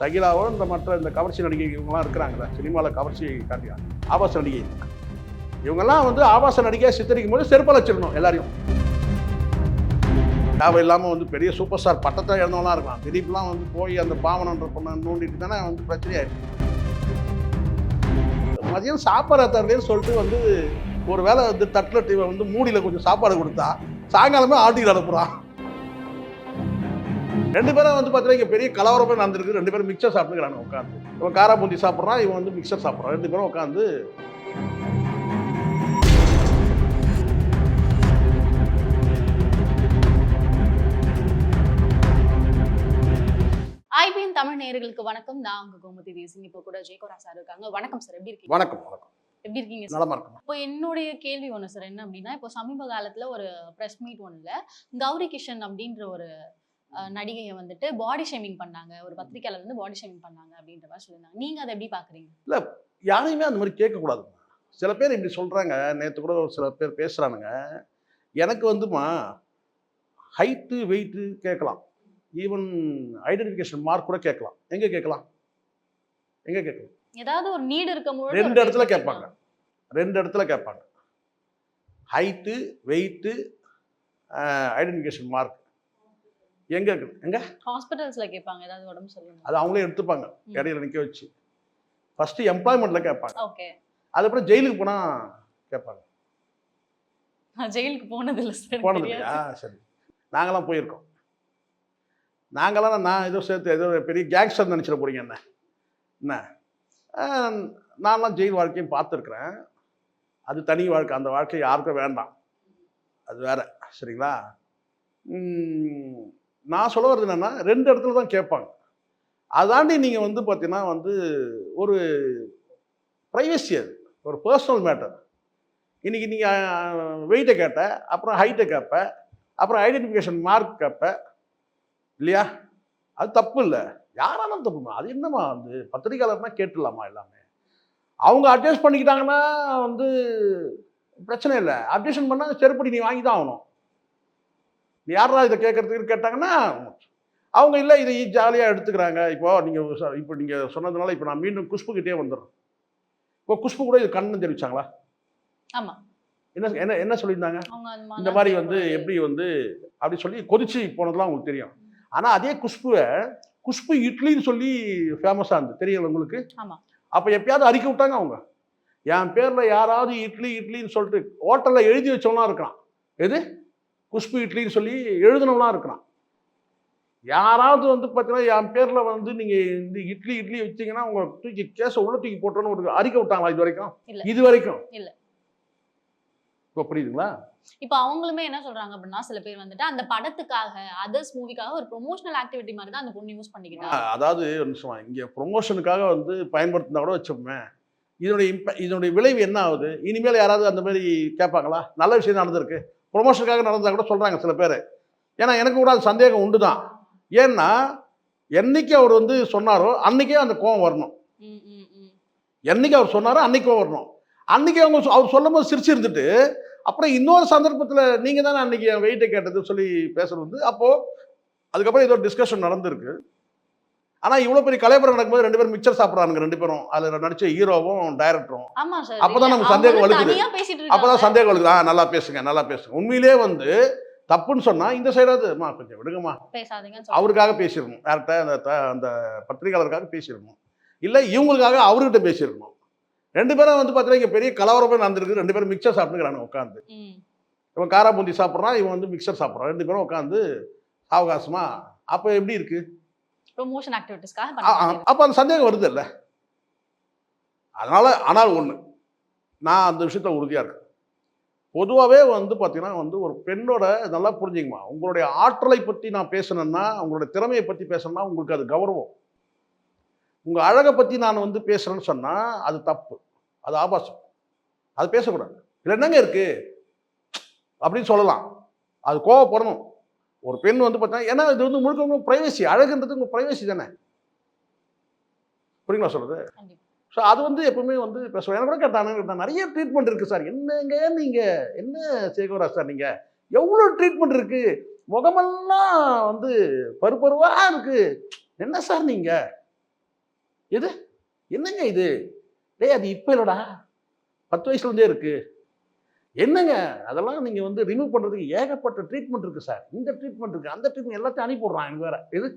சகிலாவோ இந்த மற்ற இந்த கவர்ச்சி நடிகை இவங்கெல்லாம் இருக்கிறாங்கல்ல, சினிமாவில் கவர்ச்சி காட்டியா ஆபாச நடிகை, இவங்கெல்லாம் வந்து ஆபாச நடிகையாக சித்தரிக்கும் போது செருப்பால் வச்சிடணும் எல்லாரையும். தேவை இல்லாமல் வந்து பெரிய சூப்பர் ஸ்டார் பட்டத்தை இழந்தவங்களாம் இருக்கலாம். திடீப்லாம் வந்து போய் அந்த பாவனன்ற பொண்ணை நோண்டிட்டு தானே வந்து பிரச்சனையாயிடுச்சு. மதியம் சாப்பாடு தரலன்னு சொல்லிட்டு வந்து ஒரு வேளை வந்து தட்டில் வந்து மூடியில் கொஞ்சம் சாப்பாடு கொடுத்தா சாயங்காலமே ஆட்டிகள் அனுப்புகிறான். 2 பேரும் வந்து பார்த்தீங்கன்னா இங்கே பெரிய கலவரமே நடந்திருக்கு. 2 பேரும் மிக்சர் சாப்பிட்டுக்கிறாங்க உட்காந்து. இவன் காரா பூந்தி சாப்பிட்றான், இவன் வந்து மிக்சர் சாப்பிட்றான். 2 பேரும் உட்காந்து ஐபிஎன் தமிழ் நேயர்களுக்கு வணக்கம். நான் உங்க கோமதி தேசிங். இப்போ கூட ஜெயகோரா சார் இருக்காங்க. வணக்கம் சார், எப்படி இருக்கீங்க? வணக்கம். வணக்கம். எப்படி இருக்கீங்க சார்? நலமா இருக்கும். இப்போ என்னுடைய கேள்வி ஒன்று சார், என்ன அப்படின்னா, இப்போ சமீப காலத்துல ஒரு ப்ரெஸ் மீட் ஒன்றுல கௌரி கிஷன் அப்படின்ற ஒரு நடிகையை வந்துட்டு பாடி ஷேமிங் பண்ணாங்க. ஒரு பத்திரிகையாளர் வந்து பாடி ஷேமிங் பண்ணாங்க அப்படின்ற மாதிரி சொல்லியிருந்தாங்க. நீங்க அதை எப்படி பாக்குறீங்க? இல்லை, யாரையுமே அந்த மாதிரி கேட்கக்கூடாது. சில பேர் இப்படி சொல்கிறாங்க. நேற்று கூட சில பேர் பேசுகிறானுங்க. எனக்கு வந்துமா ஹைட்டு வெயிட்டு கேட்கலாம், ஈவன் ஐடென்டிஃபிகேஷன் மார்க் கூட கேட்கலாம். எங்கே கேட்கலாம்? எங்கே கேட்கலாம்? ஏதாவது ஒரு நீடு இருக்கும்போது 2 இடத்துல கேட்பாங்க. 2 இடத்துல கேட்பாங்க. ஹைட்டு, வெயிட்டு, ஐடென்டிஃபிகேஷன் மார்க் எங்கே இருக்குது? எங்கே? ஹாஸ்பிட்டல்ஸ்ல கேட்பாங்க. ஏதாவது உடம்பு சொல்லுங்க, அது அவங்களே எடுத்துப்பாங்க, இடையில நிற்க வச்சு. ஃபஸ்ட்டு எம்ப்ளாய்மெண்ட்டில் கேட்பாங்க. ஓகே. அதுக்கப்புறம் ஜெயிலுக்கு போனால் கேட்பாங்க. ஜெயிலுக்கு போனது இல்லை சார். போனது இல்லையா? சரி, நாங்களாம் போயிருக்கோம். நாங்களாம் நான் ஏதோ சேர்த்து ஏதோ பெரிய கேங்ஸ்டர் நினச்சிட போறீங்க என்ன? நான்லாம் ஜெயில் வாழ்க்கையும் பார்த்துருக்குறேன். அது தனி வாழ்க்கை. அந்த வாழ்க்கை யாருக்கும் வேண்டாம், அது வேற. சரிங்களா? நான் சொல்ல வர்றது என்னென்னா, 2 இடத்துல தான் கேட்பாங்க. அதாண்டி நீங்கள் வந்து பார்த்தீங்கன்னா வந்து ஒரு ப்ரைவசி, அது ஒரு பர்சனல் மேட்டர். இன்றைக்கி நீங்கள் வெயிட்டை கேட்ட, அப்புறம் ஹைட்டை கேட்ப, அப்புறம் ஐடென்டிஃபிகேஷன் மார்க் கேட்ப இல்லையா? அது தப்பு இல்லை, யாராலும் தப்புமா. அது என்னம்மா வந்து பத்திரிகையாளர்னா கேட்டுடலாமா எல்லாமே? அவங்க அட்ஜஸ்ட் பண்ணிக்கிட்டாங்கன்னா வந்து பிரச்சனை இல்லை. அப்ஜெக்ஷன் பண்ணால் செருப்படி நீ வாங்கி தான் ஆகணும். நீ யாரா இதை கேட்கறதுக்கு கேட்டாங்கன்னா அவங்க இல்லை, இதை ஜாலியாக எடுத்துக்கிறாங்க. இப்போ நீங்கள் சொன்னதுனால இப்போ நான் மீண்டும் குஷ்புக்கிட்டே வந்துடுறேன். இப்போ குஷ்பு கூட இது கண்ணு தெரிவிச்சாங்களா? ஆமாம். என்ன என்ன என்ன சொல்லியிருந்தாங்க? இந்த மாதிரி வந்து எப்படி வந்து அப்படி சொல்லி கொதிச்சு போனதுலாம் உங்களுக்கு தெரியும். ஆனால் அதே குஷ்பு இட்லின்னு சொல்லி ஃபேமஸாக இருந்தது, தெரியல உங்களுக்கு? ஆமாம். அப்போ எப்பயாவது அறிக்கை விட்டாங்க அவங்க, என் பேரில் யாராவது இட்லின்னு சொல்லிட்டு ஹோட்டலில் எழுதி வச்சவங்களாம் இருக்கிறான். எது? குஷ்பு இட்லின்னு சொல்லி எழுதினவங்களாம் இருக்கிறான். யாராவது வந்து பார்த்தீங்கன்னா என் பேரில் வந்து நீங்கள் இந்த இட்லி வச்சிங்கன்னா உங்களை தூக்கி கேஸை உள்ள தூக்கி போட்டோன்னு ஒரு அறிக்கை விட்டாங்களா இது வரைக்கும்? இல்லை. இப்போ புரியுதுங்களா? இப்போ அவங்களுமே என்ன சொல்றாங்க அப்படின்னா, சில பேர் வந்துட்டு அந்த படத்துக்காக, அதர்ஸ் மூவிக்காக ஒரு ப்ரொமோஷனல் ஆக்டிவிட்டி மாதிரி தான் அந்த பொண்ணு யூஸ் பண்ணிக்கிட்டாங்க. அதாவது இங்கே ப்ரொமோஷனுக்காக வந்து பயன்படுத்தினா கூட வச்சோமே, இதனுடைய விளைவு என்ன ஆகுது? இனிமேல் யாராவது அந்த மாதிரி கேட்பாங்களா? நல்ல விஷயம் நடந்திருக்கு, ப்ரொமோஷனுக்காக நடந்தால் கூட சொல்கிறாங்க சில பேர். ஏன்னா எனக்கு கூட அது சந்தேகம் உண்டு தான். ஏன்னா என்னைக்கு அவர் வந்து சொன்னாரோ அன்னைக்கே அந்த கோவம் வரணும். என்னைக்கு அவர் சொன்னாரோ அன்னைக்கு கோவம் வரணும். அன்னைக்கு அவர் சொல்லும் போது சிரிச்சு இருந்துட்டு அப்புறம் இன்னொரு சந்தர்ப்பத்தில் நீங்கள் தானே அன்னைக்கு என் வெயிட்டை கேட்டது சொல்லி பேசுறது வந்து, அப்போது அதுக்கப்புறம் ஏதோ டிஸ்கஷன் நடந்திருக்கு. ஆனால் இவ்வளோ பெரிய கலைபுரம் நடக்கும்போது 2 பேரும் மிக்சர் சாப்பிட்றாங்க. 2 பேரும் அதில் நடித்த ஹீரோவும் டைரக்டரும். அப்போதான் நமக்கு சந்தேகம் வலுக்குது. அப்போதான் சந்தேகம் வலுக்குது. நல்லா பேசுங்க. உண்மையிலே வந்து தப்புன்னு சொன்னால் இந்த சைடாவது கொஞ்சம் விடுங்கம்மா, அவருக்காக பேசிடணும், டேரக்டாக அந்த பத்திரிகையாளருக்காக பேசிடணும், இல்லை இவங்களுக்காக அவர்கிட்ட பேசியிருக்கணும். 2 பேரும் வந்து பார்த்தீங்கன்னா இங்கே பெரிய கலவரமே நடந்திருக்கு. 2 பேரும் மிக்சர் சாப்பிட்டுக்கிறாங்க உட்காந்து. இவன் காரா பூந்தி சாப்பிட்றான், இவன் வந்து மிக்சர் சாப்பிட்றான். 2 பேரும் உட்காந்து அவகாசமா. அப்போ எப்படி இருக்கு? ப்ரொமோஷன் ஆக்டிவிட்டீஸ்க்காக. அப்போ அந்த சந்தேகம் வருது இல்லை? ஆனால் ஒன்று, நான் அந்த விஷயத்த உறுதியாக இருக்கேன். பொதுவாகவே வந்து பார்த்தீங்கன்னா வந்து ஒரு பெண்ணோட, நல்லா புரிஞ்சுங்கம்மா, உங்களுடைய ஆற்றலை பற்றி நான் பேசணுன்னா, உங்களுடைய திறமையை பற்றி பேசணும்னா உங்களுக்கு அது கௌரவம். உங்கள் அழகை பற்றி நான் வந்து பேசுகிறேன்னு சொன்னால் அது தப்பு, அது ஆபாசம், அது பேசக்கூடாது. இல்லை என்னங்க இருக்குது அப்படின்னு சொல்லலாம், அது கோவப்படணும். ஒரு பெண் வந்து பார்த்தீங்கன்னா, ஏன்னா இது வந்து முழுக்க முழுக்க ப்ரைவசி. அழகுன்றது உங்கள் ப்ரைவசி தானே, புரியுங்களா சொல்கிறது? ஸோ அது வந்து எப்பவுமே வந்து பேசுவோம். எனக்கு கூட கேட்டாங்க, நிறைய ட்ரீட்மெண்ட் இருக்குது சார். என்னங்க நீங்கள் என்ன சேகோரா சார், நீங்கள் எவ்வளோ ட்ரீட்மெண்ட் இருக்குது, முகமெல்லாம் வந்து பருவாக இருக்குது, என்ன சார் நீங்கள் எது என்னங்க இது? டேய் அது இப்போ இல்லடா, 10 வயசுலேருந்தே இருக்கு. என்னங்க அதெல்லாம் நீங்க வந்து ரிமூவ் பண்றதுக்கு ஏகப்பட்ட ட்ரீட்மெண்ட் இருக்கு சார். இந்த ட்ரீட்மெண்ட் இருக்கு, அந்த ட்ரீட்மெண்ட் எல்லாத்தையும் அனுப்பி விடுறான் எனக்கு வேற. இது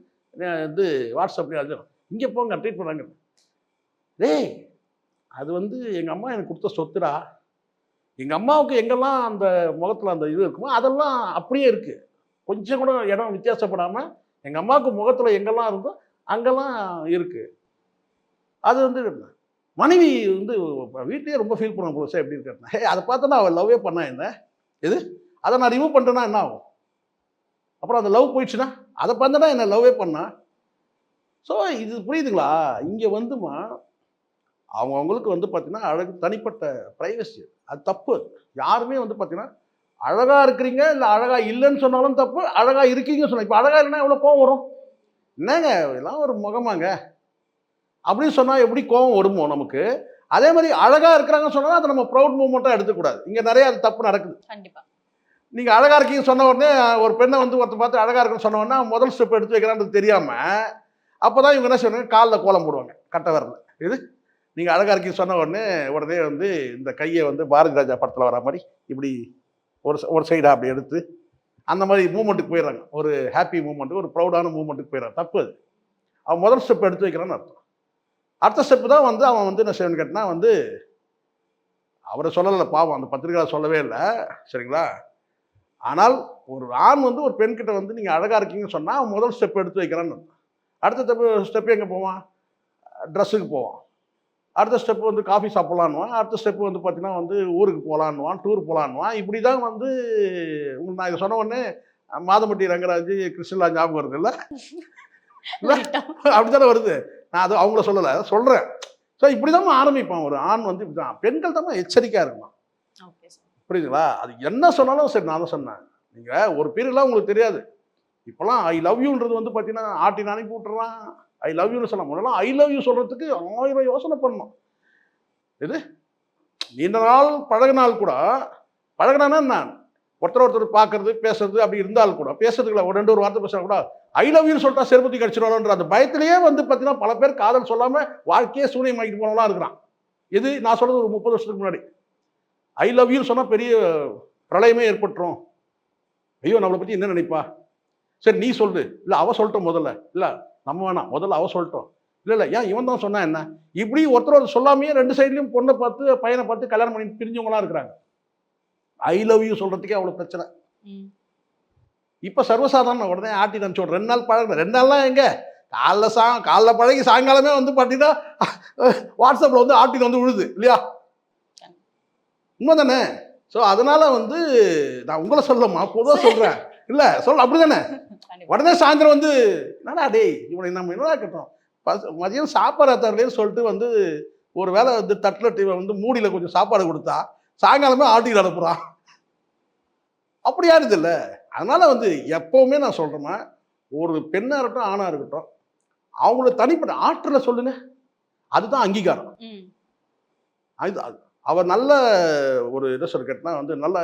இது வாட்ஸ்அப்ல அது இங்க போங்க ட்ரீட் பண்ணாங்க. டேய் அது வந்து எங்க அம்மா எனக்கு கொடுத்த சொத்துடா. எங்க அம்மாவுக்கு எங்கெல்லாம் அந்த முகத்துல அந்த இது இருக்குமோ அதெல்லாம் அப்படியே இருக்கு. கொஞ்சம் கூட இடம் வித்தியாசப்படாம எங்க அம்மாவுக்கு முகத்துல எங்கெல்லாம் இருந்தோ அங்கெல்லாம் இருக்கு. அது வந்து மனைவி வந்து வீட்லயே ரொம்ப ஃபீல் பண்ணுவாங்க போல சார் எப்படி இருக்கிறது. அதை பார்த்தா அவள் லவ்வே பண்ணா என்ன இது? அதை நான் ரிமூவ் பண்ணிட்டேன்னா என்ன ஆகும்? அப்புறம் அந்த லவ் போயிடுச்சுன்னா அதை பார்த்தா என்ன லவ்வே பண்ணா. ஸோ இது புரியுதுங்களா? இங்கே வந்துமா அவங்கவுங்களுக்கு வந்து பார்த்தீங்கன்னா அழகு தனிப்பட்ட ப்ரைவசி, அது தப்பு. யாருமே வந்து பார்த்தீங்கன்னா அழகா இருக்கிறீங்க இல்லை அழகா இல்லைன்னு சொன்னாலும் தப்பு, அழகா இருக்கீங்கன்னு சொன்னா. இப்போ அழகா இல்லைன்னா எவ்வளோ கோவம் வரும்? என்னங்க இதெல்லாம் ஒரு முகமாங்க அப்படின்னு சொன்னால் எப்படி கோவம் வருமோ நமக்கு? அதே மாதிரி அழகா இருக்கிறாங்கன்னு சொன்னா அதை நம்ம ப்ரௌட் மூமெண்ட்டாக எடுத்துக்கூடாது. இங்கே நிறைய அது தப்பு நடக்குது. கண்டிப்பா. நீங்கள் அழகா இருக்கீங்க சொன்ன உடனே ஒரு பெண்ணை வந்து ஒருத்தர் பார்த்து அழகா இருக்குன்னு சொன்ன உடனே முதல் ஸ்டெப் எடுத்து வைக்கிறான்றது தெரியாம அப்பதான் இவங்க என்ன செய்வாங்க, காலில் கோலம் போடுவாங்க கட்ட வரல. இது நீங்கள் அழகா இருக்கீங்க சொன்ன உடனே வந்து இந்த கையை வந்து பாரதி ராஜா படத்தில் வர மாதிரி இப்படி ஒரு சைடாக அப்படி எடுத்து அந்த மாதிரி மூமெண்ட்டுக்கு போயிடுறாங்க. ஒரு ஹாப்பி மூமெண்ட்டு, ஒரு ப்ரௌடான மூமெண்ட்டுக்கு போயிடுறாங்க. தப்பு அது. அவன் முதல் ஸ்டெப் எடுத்து வைக்கிறான்னு அர்த்தம். அடுத்த ஸ்டெப்பு தான் வந்து அவன் வந்து என்ன செய்யணும்னு கேட்டால் வந்து அவரை சொல்லலை பாவம், அந்த பத்திரிகையாளர் சொல்லவே இல்லை சரிங்களா. ஆனால் ஒரு ஆண் வந்து ஒரு பெண்கிட்ட வந்து நீங்கள் அழகாக இருக்கீங்கன்னு சொன்னால் அவன் முதல் ஸ்டெப் எடுத்து வைக்கிறான்னு அர்த்தம். அடுத்த ஸ்டெப்பு எங்கே போவான்? ட்ரெஸ்ஸுக்கு போவான். அடுத்த ஸ்டெப்பு வந்து காஃபி சாப்பிட்லான்னுவான். அடுத்த ஸ்டெப்பு வந்து பார்த்தீங்கன்னா வந்து ஊருக்கு போகலான்னுவான், டூர் போகலான்னுவான். இப்படி தான் வந்து உங்களுக்கு நான் இதை சொன்ன உடனே மாதம்பட்டி ரங்கராஜ், கிருஷ்ணலா ஞாபகம் வருது இல்லை? இல்லை அப்படித்தானே வருது. நான் அது அவங்கள சொல்லலை, சொல்கிறேன். ஸோ இப்படி தான் ஆரம்பிப்பான் ஒரு ஆண் வந்து. இப்படி தான் பெண்கள் தான் எச்சரிக்கையாக இருக்கணும். புரியுதுங்களா? அது என்ன சொன்னாலும் சரி, நான் தான் சொன்னேன். நீங்கள் ஒரு பீரியட்லாம் உங்களுக்கு தெரியாது. இப்போலாம் ஐ லவ் யூன்றது வந்து பார்த்தீங்கன்னா ஆட்டின் அனுப்பி விட்டுறான். ஐ லவ் யூன்னு சொல்லலாம். முதல்ல ஐ லவ் யூ சொல்கிறதுக்கு 1000 யோசனை பண்ணணும். இது நீண்ட நாள் பழகினால் கூட, பழகினானா நான் ஒருத்தர் பார்க்கறது பேசுறது அப்படி இருந்தால் கூட பேசுறதுக்குள்ள ஒரு 2 வார்த்தை பேசுனா கூட ஐ லவ் யூன்னு சொல்லிட்டா செருப்பத்தி கடிச்சிடுவாங்கன்ற அந்த பயத்திலேயே வந்து பார்த்தீங்கன்னா பல பேர் காதல் சொல்லாமல் வாழ்க்கையே சூனியமாக்கிட்டு போனவங்களாம் இருக்கிறான். இது நான் சொல்றது ஒரு 30 வருஷத்துக்கு முன்னாடி. ஐ லவ் யூன்னு சொன்னால் பெரிய பிரளயமே ஏற்பட்டுரும். ஐயோ நம்மளை பற்றி என்ன நினைப்பா, சரி நீ சொல்லு, இல்லை அவ சொல்லட்டும் முதல்ல, இல்லை நம்ம வேணாம் முதல்ல அவ சொல்லட்டும், இல்லை ஏன் இவன் தான் சொன்னா என்ன, இப்படி ஒருத்தர் சொல்லாமையே 2 சைட்லையும் பொண்ணை பார்த்து பையனை பார்த்து கல்யாணம் பண்ணி பிரிஞ்சவங்களாம் இருக்கிறாங்க. ஐ லவ் யூ சொல்றதுக்கே அவ்வளோ பிரச்சனை. இப்போ சர்வசாதாரண உடனே ஆட்டி நினச்சோம் 2 நாள் பழகின 2 நாள்லாம் எங்க காலைல பழகி சாயங்காலமே வந்து பார்த்தீங்கன்னா வாட்ஸ்அப்பில் வந்து ஆட்டின் வந்து விழுது இல்லையா? உண்மை தானே? ஸோ அதனால வந்து நான் உங்களை சொல்லமா பொதுவாக சொல்கிறேன் இல்லை சொல்ல அப்படி தானே. உடனே சாயந்தரம் வந்து என்னடா டேய் இவனை நம்ம என்னடா கேட்டோம் மதியம் சாப்பாடு தரலேன்னு சொல்லிட்டு வந்து ஒரு வேளை வந்து தட்டில் வந்து மூடியில் கொஞ்சம் சாப்பாடு கொடுத்தா சாயங்காலமே ஆட்டிட்டு அனுப்புகிறான். அப்படியா இருக்குது இல்லை? அதனால வந்து எப்போவுமே நான் சொல்கிறேன்னா ஒரு பெண்ணாக இருக்கட்டும் ஆணாக இருக்கட்டும் அவங்கள தனிப்பட்ட ஆற்றலை சொல்லுங்க, அதுதான் அங்கீகாரம். அது அவர் நல்ல ஒரு என்ன சொல்ல கேட்டால் வந்து நல்ல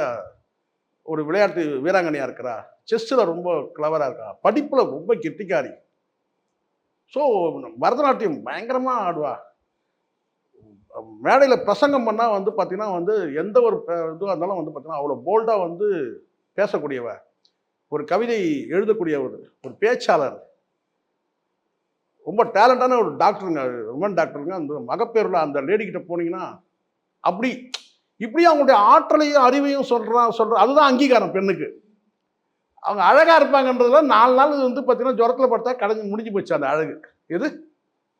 ஒரு விளையாட்டு வீராங்கனையாக இருக்கிறா, செஸ்ஸில் ரொம்ப கிளவராக இருக்கா, படிப்பில் ரொம்ப கெட்டிக்காரி, ஸோ பரதநாட்டியம் பயங்கரமாக ஆடுவா, மேடையில் பிரசங்கம் பண்ணால் வந்து பார்த்தீங்கன்னா வந்து எந்த ஒரு இதுவாக இருந்தாலும் வந்து பார்த்தீங்கன்னா அவ்வளோ போல்டாக வந்து பேசக்கூடியவ, ஒரு கவிதை எழுதக்கூடிய ஒரு பேச்சாளர், ரொம்ப டேலண்டான ஒரு டாக்டருங்க, உமன் டாக்டருங்க. அந்த மகப்பேரில் அந்த லேடிக்கிட்ட போனீங்கன்னா அப்படி இப்படி அவங்களுடைய ஆற்றலையும் அறிவையும் சொல்ற அதுதான் அங்கீகாரம் பெண்ணுக்கு. அவங்க அழகா இருப்பாங்கன்றதுல 4 நாள் வந்து பார்த்தீங்கன்னா ஜுரத்தில் படுத்தா கடைஞ்சி முடிஞ்சு போச்சு அந்த அழகு. எது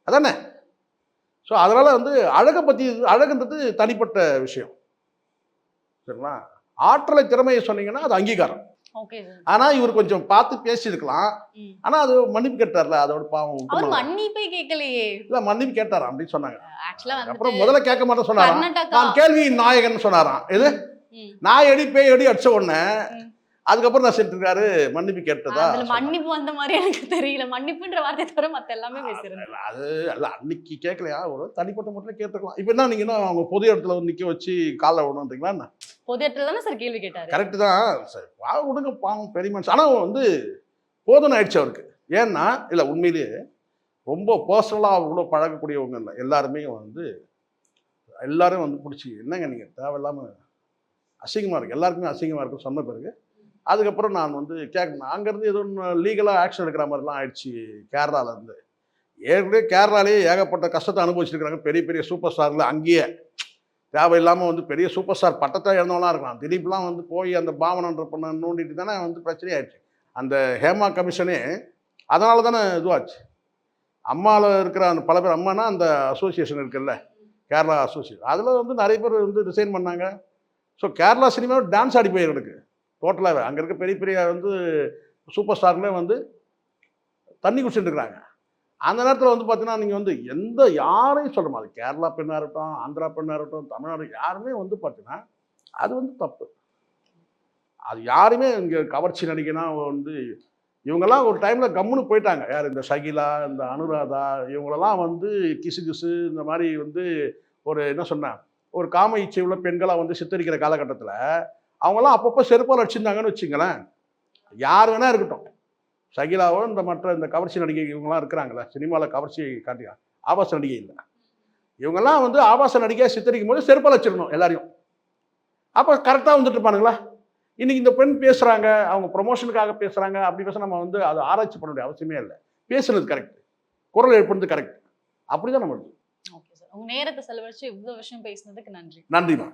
அதானே? ஸோ அதனால வந்து அழகை பற்றி அழகுன்றது தனிப்பட்ட விஷயம் சரிங்களா. ஆற்றலை திறமையை சொன்னீங்கன்னா அது அங்கீகாரம். ஆனா இவர் கொஞ்சம் பார்த்து பேசியிருக்கலாம். ஆனா அது மன்னிப்பு கேட்டார்ல, அதோட பாவம். அவர் மன்னிப்பே கேட்கலையே. இல்ல மன்னிப்பு கேட்டாராம் அப்படின்னு சொன்னாங்க. அப்புறம் முதல்ல கேட்க மாட்டேன் சொன்னாராம், நான் கேள்வியின் நாயகன் சொன்னாராம். எது நான் எடி பேய் எடி அடிச்ச உடனே அதுக்கப்புறம் நான் சென்றிருக்காரு மன்னிப்பு கேட்டதா. மன்னிப்பு வந்த மாதிரி எனக்கு தெரியல. மன்னிப்புன்ற வார்த்தை தவிர மத்த எல்லாமே பேசுறேன். அது அல்ல அன்னைக்கு கேட்கலையா, ஒரு தனிப்பட்ட முறையில் கேட்டுக்கலாம். இப்போ என்ன நீங்க என்ன அவங்க பொது இடத்துல வந்து நிக்க வச்சு காலைல விடணுன்றீங்களா என்ன? பொது இடத்துல தானே சார் கேள்வி கேட்டாரு. கரெக்ட் தான் சார், பாவம் விடுங்க, பாவம் பெரிய மனுஷன். ஆனால் வந்து போதும்னு ஆயிடுச்சு அவருக்கு. ஏன்னா இல்லை உண்மையிலேயே ரொம்ப பர்சனலாக அவ்வளோ பழகக்கூடியவங்க இல்லை, எல்லாருமே வந்து எல்லாரும் வந்து பிடிச்சி என்னங்க நீங்கள் தேவையில்லாமல் அசிங்கமாக இருக்குது, எல்லாருக்குமே அசிங்கமாக இருக்கும் சொன்ன பிறகு அதுக்கப்புறம் நான் வந்து கேட்கணும். அங்கேருந்து ஏதோ லீகலாக ஆக்ஷன் எடுக்கிற மாதிரிலாம் ஆயிடுச்சு கேரளாவிலேருந்து. ஏற்கனவே கேரளாலேயே ஏகப்பட்ட கஷ்டத்தை அனுபவிச்சிருக்கிறாங்க பெரிய பெரிய சூப்பர் ஸ்டாரில். அங்கேயே தேவையில்லாமல் வந்து பெரிய சூப்பர் ஸ்டார் பட்டத்தை இழந்தவங்களாம் இருக்கலாம். திலீப்லாம் வந்து போய் அந்த பாவனன்ற பொண்ணை நோண்டிட்டு தானே வந்து பிரச்சனையாயிடுச்சு. அந்த ஹேமா கமிஷனே அதனால தானே இதுவாச்சு. அம்மாவில் இருக்கிற அந்த பல பேர், அம்மானா அந்த அசோசியேஷன் இருக்குல்ல, கேரளா அசோசியேஷன், அதில் வந்து நிறைய பேர் வந்து ரிசைன் பண்ணாங்க. ஸோ கேரளா சினிமாவை டான்ஸ் ஆடி போயிருக்கு டோட்டலாகவே. அங்கே இருக்க பெரிய பெரிய வந்து சூப்பர் ஸ்டாருங்களே வந்து தண்ணி குடிச்சுட்டு இருக்கிறாங்க. அந்த நேரத்தில் வந்து பார்த்தீங்கன்னா நீங்கள் வந்து எந்த யாரையும் சொல்ல மாதிரி, கேரளா பெண்ணாக இருக்கட்டும், ஆந்திரா பெண்ணாக இருக்கட்டும், தமிழ்நாடு யாருமே வந்து பார்த்தீங்கன்னா அது வந்து தப்பு. அது யாருமே இங்கே கவர்ச்சி நடிகைனா வந்து இவங்கெல்லாம் ஒரு டைமில் கம்முன்னு போயிட்டாங்க. யார் இந்த ஷகிலா, இந்த அனுராதா, இவங்களெல்லாம் வந்து கிசு கிசு இந்த மாதிரி வந்து ஒரு என்ன சொன்னேன், ஒரு காம இச்சை உள்ள பெண்களாக வந்து சித்தரிக்கிற காலகட்டத்தில் அவங்களாம் அப்பப்போ செருப்பால் அடிச்சிருந்தாங்கன்னு வச்சுங்களேன். யார் வேணா இருக்கட்டும், ஷகிலாவோ இந்த மற்ற இந்த கவர்ச்சி நடிகை இவங்கெல்லாம் இருக்கிறாங்களே சினிமாவில் கவர்ச்சி காட்டியா ஆபாச நடிகை இல்லை, இவங்கெல்லாம் வந்து ஆபாச நடிகையாக சித்தரிக்கும் போது செருப்பால் வச்சிடணும் எல்லாரையும். அப்போ கரெக்டாக வந்துட்டு இருப்பானுங்களா? இன்னைக்கு இந்த பெண் பேசுகிறாங்க, அவங்க ப்ரொமோஷனுக்காக பேசுகிறாங்க, அப்படி பேச நம்ம வந்து அதை ஆராய்ச்சி பண்ண வேண்டிய அவசியமே இல்லை. பேசுனது கரெக்ட், குரல் எழுப்புறது கரெக்ட், அப்படி தான் நம்ம. ஓகே சார், உங்க நேரத்தை செலவழிச்சு இவ்வளோ விஷயம் பேசுனதுக்கு நன்றி. நன்றிமா.